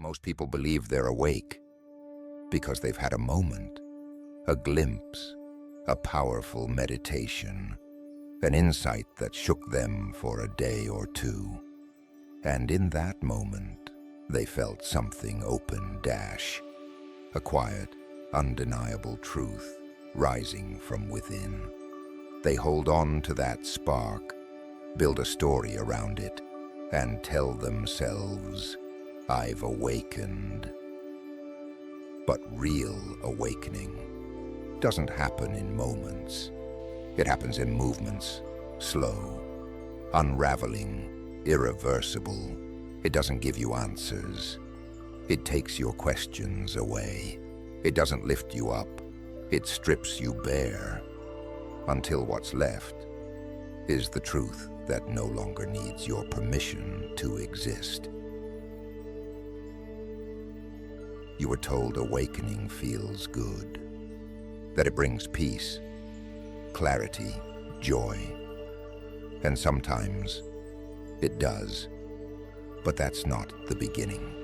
Most people believe they're awake because they've had a moment, a glimpse, a powerful meditation, an insight that shook them for a day or two. And in that moment, they felt something open, a quiet, undeniable truth rising from within. They hold on to that spark, build a story around it, and tell themselves, "I've awakened." But real awakening doesn't happen in moments. It happens in movements, slow, unraveling, irreversible. It doesn't give you answers. It takes your questions away. It doesn't lift you up. It strips you bare, until what's left is the truth that no longer needs your permission to exist. You were told awakening feels good, that it brings peace, clarity, joy. And sometimes it does, but that's not the beginning.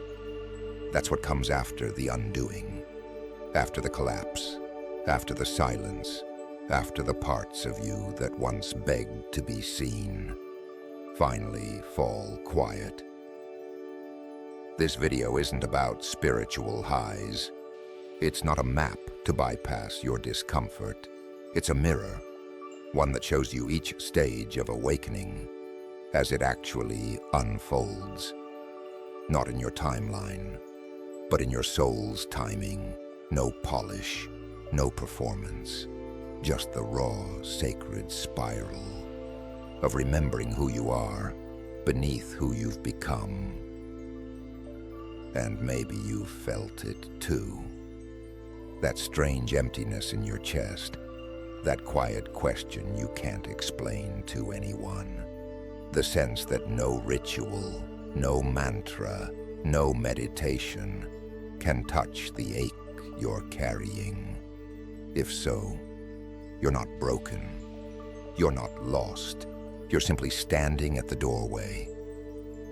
That's what comes after the undoing, after the collapse, after the silence, after the parts of you that once begged to be seen finally fall quiet. This video isn't about spiritual highs. It's not a map to bypass your discomfort. It's a mirror, one that shows you each stage of awakening as it actually unfolds. Not in your timeline, but in your soul's timing. No polish, no performance, just the raw, sacred spiral of remembering who you are beneath who you've become. And maybe you've felt it too. That strange emptiness in your chest, that quiet question you can't explain to anyone. The sense that no ritual, no mantra, no meditation can touch the ache you're carrying. If so, you're not broken. You're not lost. You're simply standing at the doorway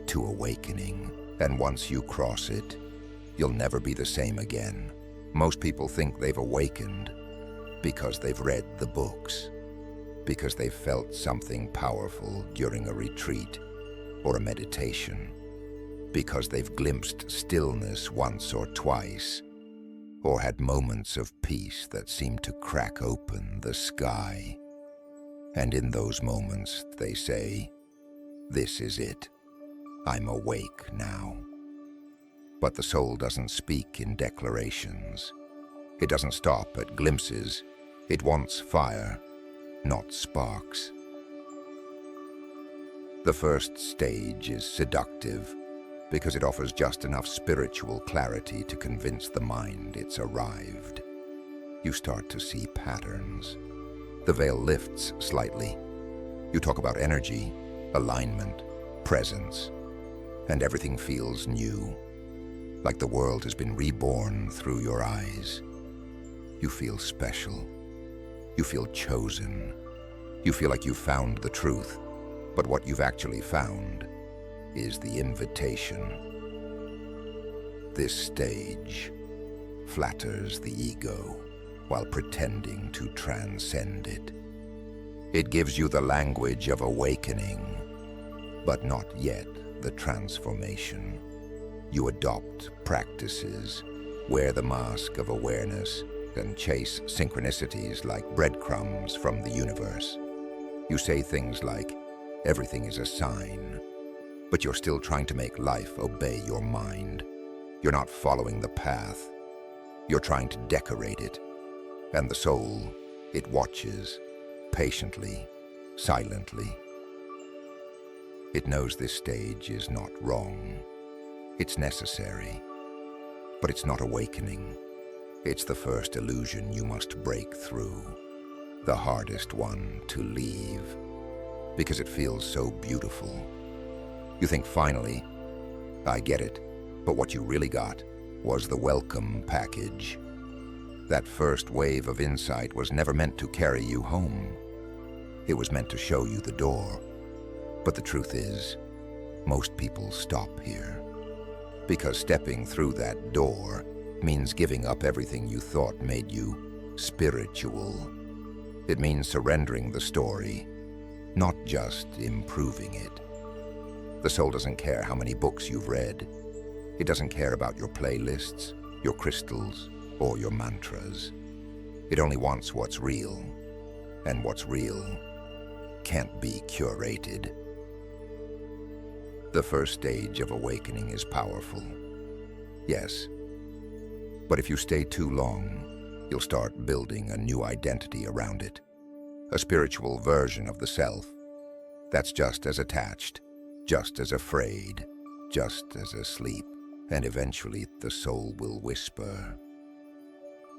to awakening. And once you cross it, you'll never be the same again. Most people think they've awakened because they've read the books, because they've felt something powerful during a retreat or a meditation, because they've glimpsed stillness once or twice, or had moments of peace that seem to crack open the sky. And in those moments, they say, "This is it. I'm awake now." But the soul doesn't speak in declarations. It doesn't stop at glimpses. It wants fire, not sparks. The first stage is seductive because it offers just enough spiritual clarity to convince the mind it's arrived. You start to see patterns. The veil lifts slightly. You talk about energy, alignment, presence, and everything feels new, like the world has been reborn through your eyes. You feel special. You feel chosen. You feel like you've found the truth, but what you've actually found is the invitation. This stage flatters the ego while pretending to transcend it. It gives you the language of awakening, but not yet the transformation. You adopt practices, wear the mask of awareness, and chase synchronicities like breadcrumbs from the universe. You say things like, "Everything is a sign," but you're still trying to make life obey your mind. You're not following the path. You're trying to decorate it. And the soul, it watches, patiently, silently. It knows this stage is not wrong. It's necessary. But it's not awakening. It's the first illusion you must break through. The hardest one to leave. Because it feels so beautiful. You think, finally, I get it. But what you really got was the welcome package. That first wave of insight was never meant to carry you home. It was meant to show you the door. But the truth is, most people stop here. Because stepping through that door means giving up everything you thought made you spiritual. It means surrendering the story, not just improving it. The soul doesn't care how many books you've read. It doesn't care about your playlists, your crystals, or your mantras. It only wants what's real, and what's real can't be curated. The first stage of awakening is powerful, yes, but if you stay too long, you'll start building a new identity around it, a spiritual version of the self that's just as attached, just as afraid, just as asleep, and eventually the soul will whisper,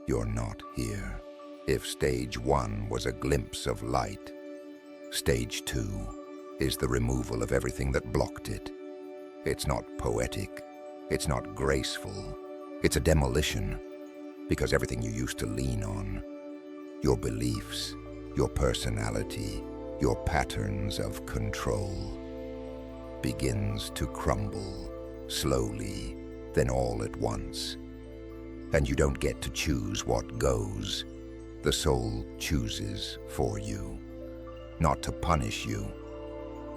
"You're not here." If stage 1 was a glimpse of light, stage 2 is the removal of everything that blocked it. It's not poetic, it's not graceful, it's a demolition, because everything you used to lean on, your beliefs, your personality, your patterns of control, begins to crumble, slowly, then all at once. And you don't get to choose what goes. The soul chooses for you, not to punish you,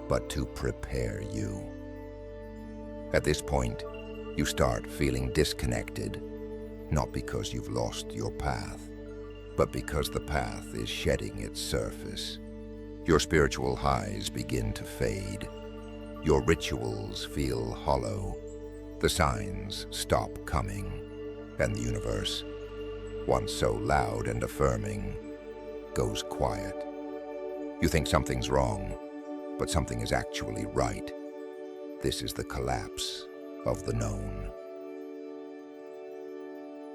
but to prepare you. At this point, you start feeling disconnected, not because you've lost your path, but because the path is shedding its surface. Your spiritual highs begin to fade. Your rituals feel hollow. The signs stop coming, and the universe, once so loud and affirming, goes quiet. You think something's wrong, but something is actually right. This is the collapse of the known.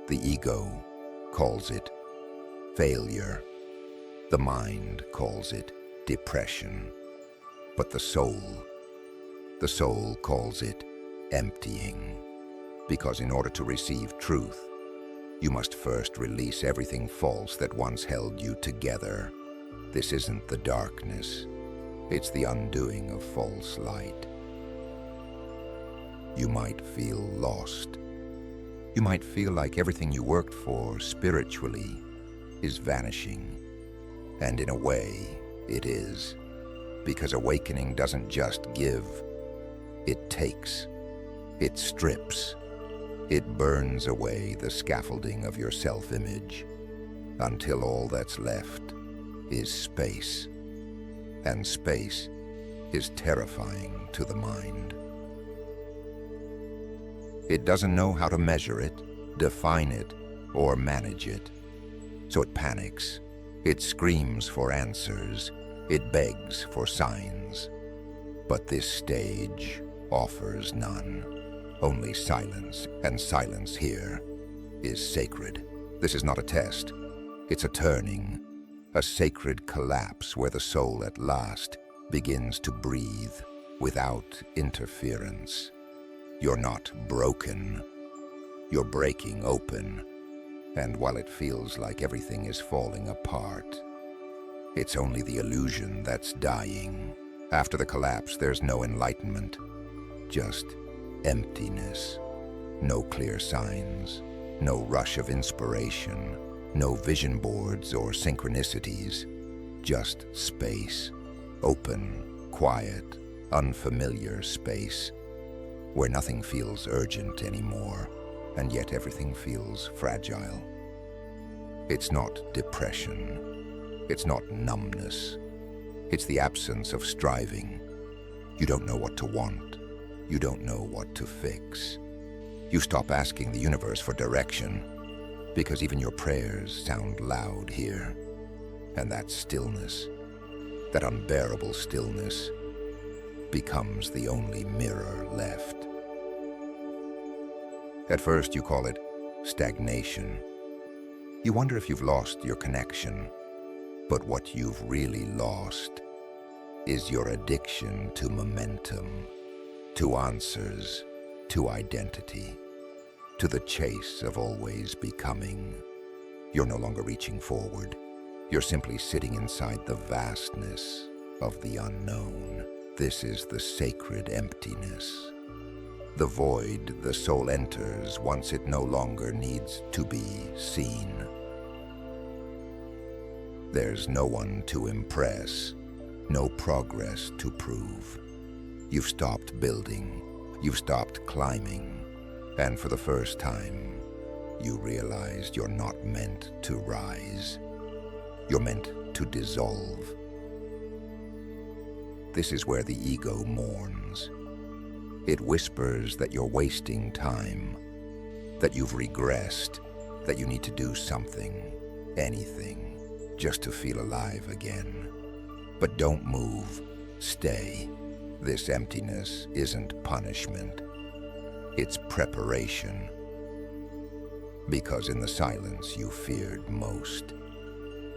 The ego calls it failure. The mind calls it depression. But the soul calls it emptying. Because in order to receive truth, you must first release everything false that once held you together. This isn't the darkness. It's the undoing of false light. You might feel lost. You might feel like everything you worked for spiritually is vanishing. And in a way, it is. Because awakening doesn't just give, it takes. It strips. It burns away the scaffolding of your self-image until all that's left is space. And space is terrifying to the mind. It doesn't know how to measure it, define it, or manage it. So it panics. It screams for answers. It begs for signs. But this stage offers none. Only silence, and silence here is sacred. This is not a test. It's a turning, a sacred collapse where the soul at last begins to breathe without interference. You're not broken. You're breaking open. And while it feels like everything is falling apart, it's only the illusion that's dying. After the collapse, there's no enlightenment, just emptiness. No clear signs, no rush of inspiration, no vision boards or synchronicities, just space. Open, quiet, unfamiliar space, where nothing feels urgent anymore, and yet everything feels fragile. It's not depression. It's not numbness. It's the absence of striving. You don't know what to want. You don't know what to fix. You stop asking the universe for direction, because even your prayers sound loud here. And that stillness, that unbearable stillness, becomes the only mirror left. At first you call it stagnation. You wonder if you've lost your connection, but what you've really lost is your addiction to momentum, to answers, to identity, to the chase of always becoming. You're no longer reaching forward. You're simply sitting inside the vastness of the unknown. This is the sacred emptiness. The void the soul enters once it no longer needs to be seen. There's no one to impress, no progress to prove. You've stopped building, you've stopped climbing, and for the first time, you realized you're not meant to rise. You're meant to dissolve. This is where the ego mourns. It whispers that you're wasting time, that you've regressed, that you need to do something, anything, just to feel alive again. But don't move, stay. This emptiness isn't punishment, it's preparation. Because in the silence you feared most,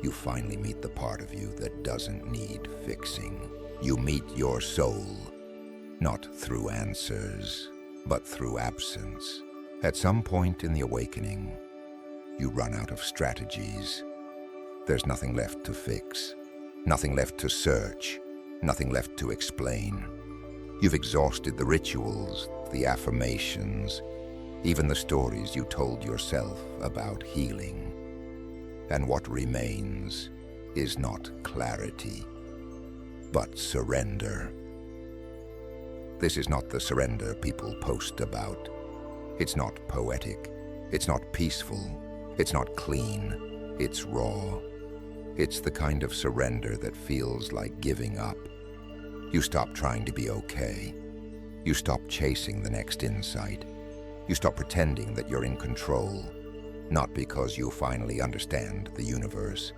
you finally meet the part of you that doesn't need fixing. You meet your soul, not through answers, but through absence. At some point in the awakening, you run out of strategies. There's nothing left to fix, nothing left to search, nothing left to explain. You've exhausted the rituals, the affirmations, even the stories you told yourself about healing. And what remains is not clarity, but surrender. This is not the surrender people post about. It's not poetic, it's not peaceful, it's not clean, it's raw. It's the kind of surrender that feels like giving up. You stop trying to be okay. You stop chasing the next insight. You stop pretending that you're in control, not because you finally understand the universe,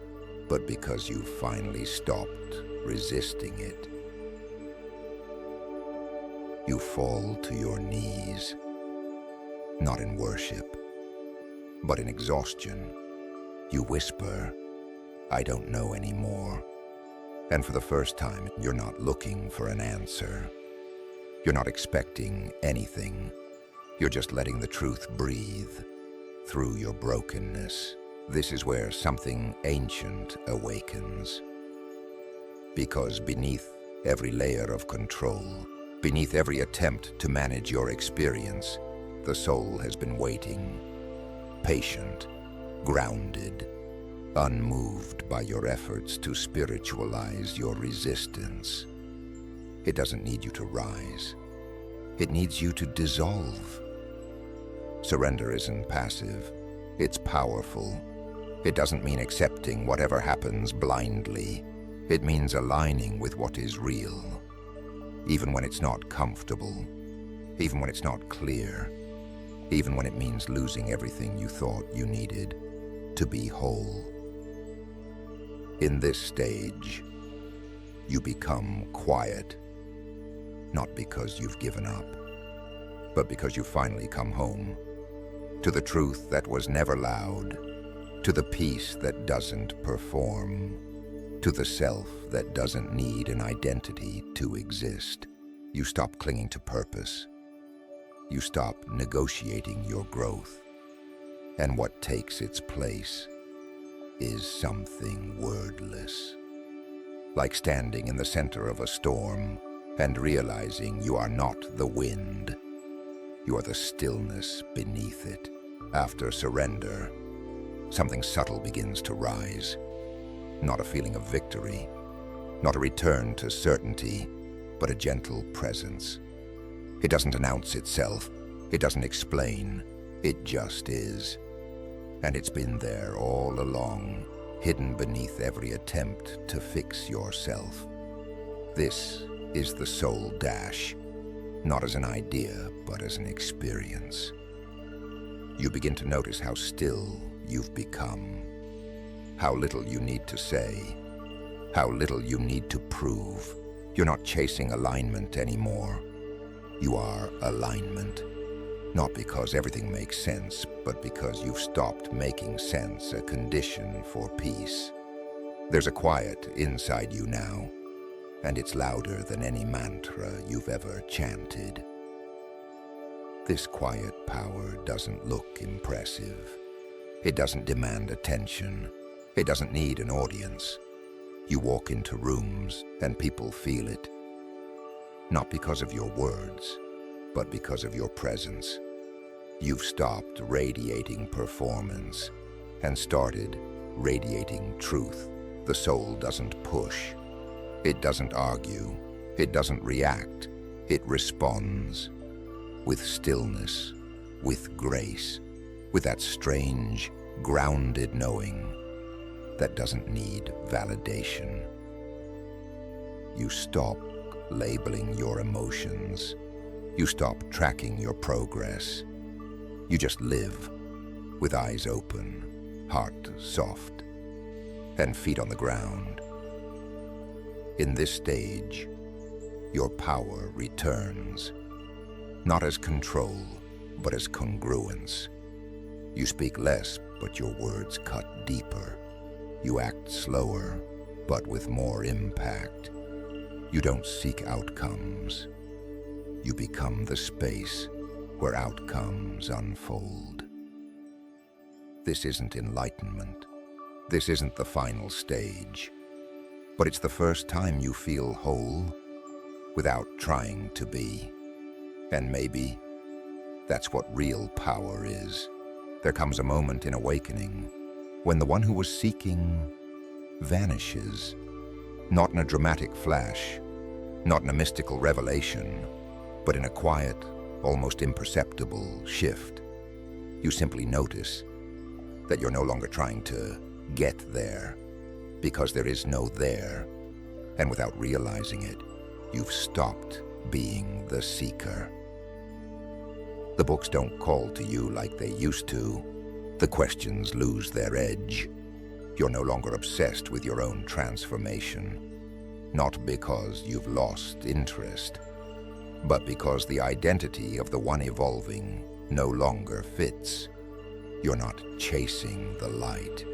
but because you finally stopped resisting it. You fall to your knees, not in worship, but in exhaustion. You whisper, "I don't know anymore." And for the first time, you're not looking for an answer. You're not expecting anything. You're just letting the truth breathe through your brokenness. This is where something ancient awakens. Because beneath every layer of control, beneath every attempt to manage your experience, the soul has been waiting, patient, grounded, unmoved by your efforts to spiritualize your resistance. It doesn't need you to rise. It needs you to dissolve. Surrender isn't passive. It's powerful. It doesn't mean accepting whatever happens blindly. It means aligning with what is real, even when it's not comfortable, even when it's not clear, even when it means losing everything you thought you needed to be whole. In this stage, you become quiet, not because you've given up, but because you've finally come home, to the truth that was never loud, to the peace that doesn't perform, to the self that doesn't need an identity to exist. You stop clinging to purpose. You stop negotiating your growth. And what takes its place is something wordless. Like standing in the center of a storm and realizing you are not the wind. You are the stillness beneath it. After surrender, something subtle begins to rise. Not a feeling of victory, not a return to certainty, but a gentle presence. It doesn't announce itself, it doesn't explain, it just is. And it's been there all along, hidden beneath every attempt to fix yourself. This is the soul dash, not as an idea, but as an experience. You begin to notice how still you've become, how little you need to say, how little you need to prove. You're not chasing alignment anymore. You are alignment. Not because everything makes sense, but because you've stopped making sense a condition for peace. There's a quiet inside you now, and it's louder than any mantra you've ever chanted. This quiet power doesn't look impressive. It doesn't demand attention. It doesn't need an audience. You walk into rooms and people feel it. Not because of your words, but because of your presence. You've stopped radiating performance and started radiating truth. The soul doesn't push. It doesn't argue. It doesn't react. It responds with stillness, with grace, with that strange, grounded knowing that doesn't need validation. You stop labeling your emotions. You stop tracking your progress. You just live with eyes open, heart soft, and feet on the ground. In this stage, your power returns, not as control, but as congruence. You speak less, but your words cut deeper. You act slower, but with more impact. You don't seek outcomes. You become the space where outcomes unfold. This isn't enlightenment. This isn't the final stage. But it's the first time you feel whole without trying to be. And maybe that's what real power is. There comes a moment in awakening when the one who was seeking vanishes, not in a dramatic flash, not in a mystical revelation, but in a quiet, almost imperceptible shift. You simply notice that you're no longer trying to get there, because there is no there, and without realizing it, you've stopped being the seeker. The books don't call to you like they used to. The questions lose their edge. You're no longer obsessed with your own transformation, not because you've lost interest, but because the identity of the one evolving no longer fits. You're not chasing the light.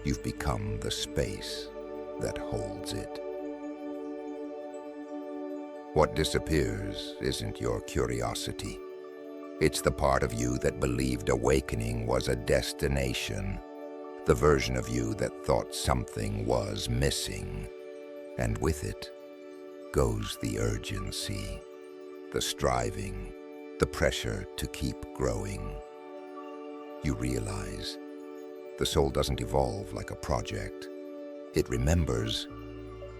You've become the space that holds it. What disappears isn't your curiosity. It's the part of you that believed awakening was a destination, the version of you that thought something was missing. And with it goes the urgency, the striving, the pressure to keep growing. You realize the soul doesn't evolve like a project. It remembers,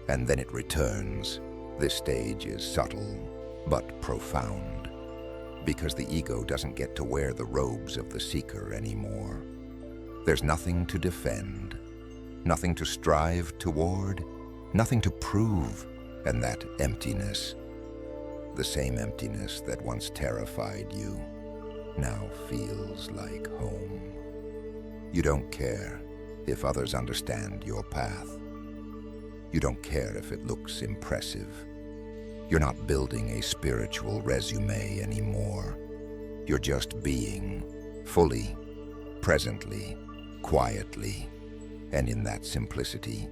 and then it returns. This stage is subtle, but profound, because the ego doesn't get to wear the robes of the seeker anymore. There's nothing to defend, nothing to strive toward, nothing to prove, and that emptiness, the same emptiness that once terrified you, now feels like home. You don't care if others understand your path. You don't care if it looks impressive. You're not building a spiritual resume anymore. You're just being, fully, presently, quietly, and in that simplicity,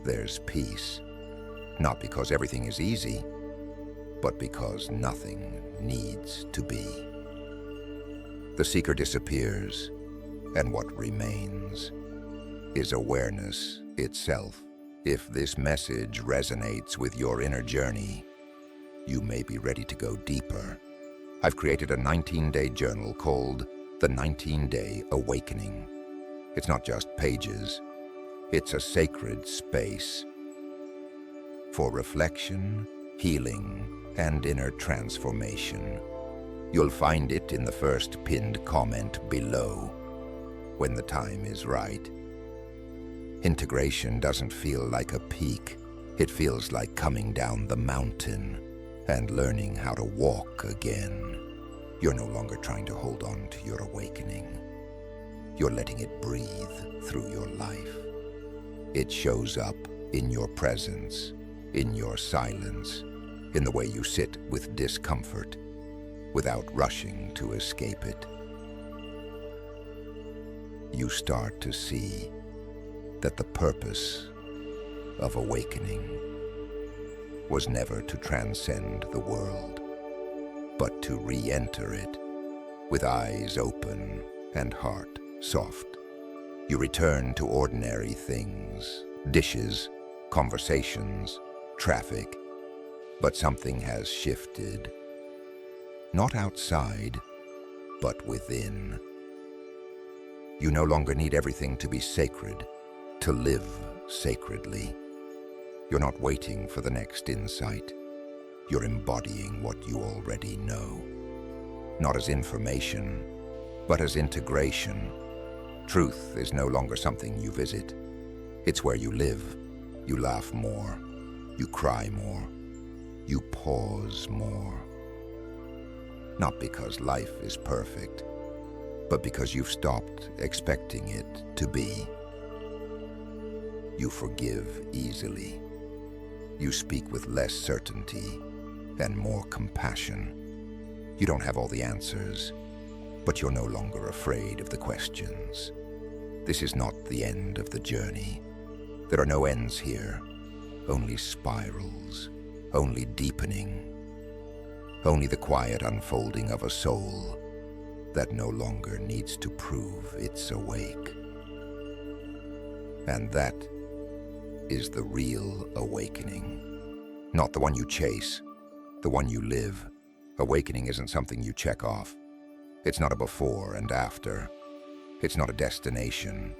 there's peace. Not because everything is easy, but because nothing needs to be. The seeker disappears, and what remains is awareness itself. If this message resonates with your inner journey, you may be ready to go deeper. I've created a 19-day journal called The 19-Day Awakening. It's not just pages. It's a sacred space for reflection, healing, and inner transformation. You'll find it in the first pinned comment below when the time is right. Integration doesn't feel like a peak. It feels like coming down the mountain and learning how to walk again. You're no longer trying to hold on to your awakening. You're letting it breathe through your life. It shows up in your presence, in your silence, in the way you sit with discomfort without rushing to escape it. You start to see that the purpose of awakening was never to transcend the world, but to re-enter it with eyes open and heart soft. You return to ordinary things, dishes, conversations, traffic, but something has shifted. Not outside, but within. You no longer need everything to be sacred, to live sacredly. You're not waiting for the next insight. You're embodying what you already know. Not as information, but as integration. Truth is no longer something you visit. It's where you live. You laugh more. You cry more. You pause more. Not because life is perfect, but because you've stopped expecting it to be. You forgive easily. You speak with less certainty and more compassion. You don't have all the answers, but you're no longer afraid of the questions. This is not the end of the journey. There are no ends here, only spirals, only deepening, only the quiet unfolding of a soul that no longer needs to prove it's awake. And that is the real awakening. Not the one you chase, the one you live. Awakening isn't something you check off. It's not a before and after. It's not a destination,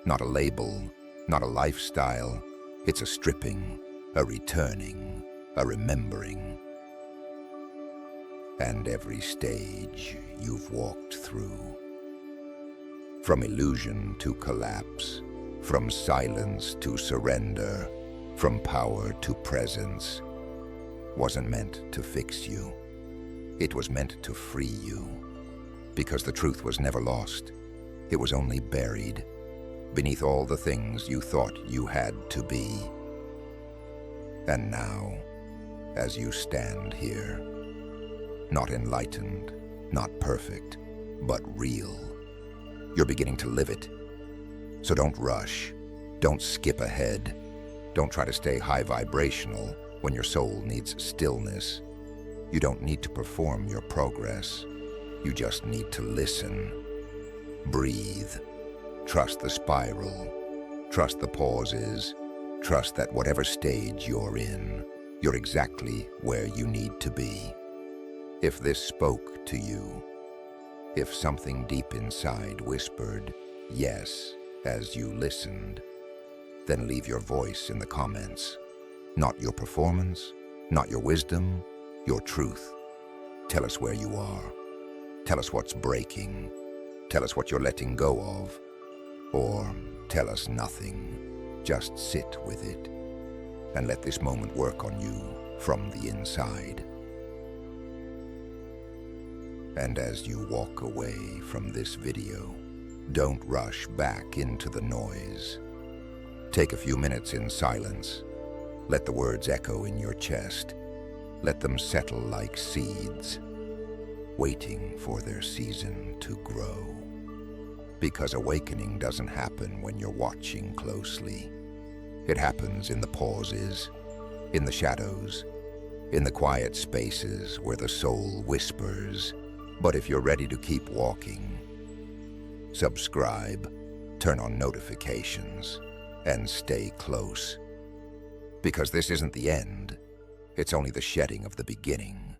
not a label, not a lifestyle. It's a stripping, a returning, a remembering. And every stage you've walked through. From illusion to collapse, from silence to surrender, from power to presence, wasn't meant to fix you. It was meant to free you. Because the truth was never lost. It was only buried beneath all the things you thought you had to be. And now, as you stand here, not enlightened, not perfect, but real, you're beginning to live it. So don't rush, don't skip ahead, don't try to stay high vibrational when your soul needs stillness. You don't need to perform your progress. You just need to listen. Breathe. Trust the spiral. Trust the pauses. Trust that whatever stage you're in, you're exactly where you need to be. If this spoke to you, if something deep inside whispered yes as you listened, then leave your voice in the comments. Not your performance, not your wisdom, your truth. Tell us where you are. Tell us what's breaking. Tell us what you're letting go of. Or tell us nothing. Just sit with it and let this moment work on you from the inside. And as you walk away from this video, don't rush back into the noise. Take a few minutes in silence. Let the words echo in your chest. Let them settle like seeds, waiting for their season to grow. Because awakening doesn't happen when you're watching closely. It happens in the pauses, in the shadows, in the quiet spaces where the soul whispers. But if you're ready to keep walking, subscribe, turn on notifications, and stay close. Because this isn't the end, it's only the shedding of the beginning.